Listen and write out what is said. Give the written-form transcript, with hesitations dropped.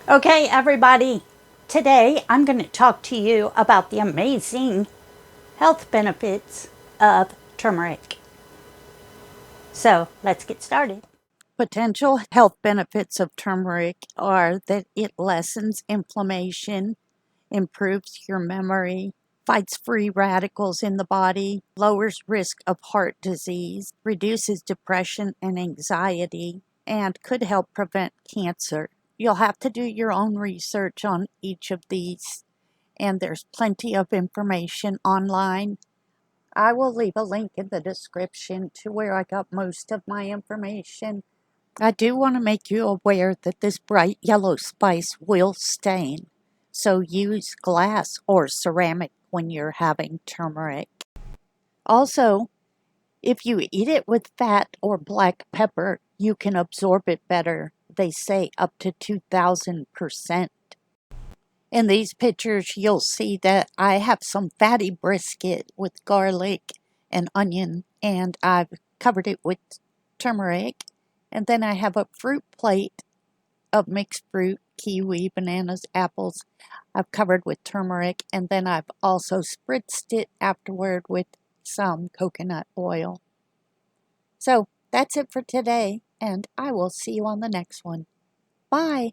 Okay, everybody, today I'm going to talk to you about the amazing health benefits of turmeric. So let's get started. Potential health benefits of turmeric are that it lessens inflammation, improves your memory, fights free radicals in the body, lowers risk of heart disease, reduces depression and anxiety, and could help prevent cancer. You'll have to do your own research on each of these, and there's plenty of information online. I will leave a link in the description to where I got most of my information. I do want to make you aware that this bright yellow spice will stain, so use glass or ceramic when you're having turmeric. Also, if you eat it with fat or black pepper, you can absorb it better. They say up to 2,000%. In these pictures, you'll see that I have some fatty brisket with garlic and onion, and I've covered it with turmeric. And then I have a fruit plate of mixed fruit, kiwi, bananas, apples. I've covered with turmeric, and then I've also spritzed it afterward with some coconut oil. So that's it for today, and I will see you on the next one. Bye.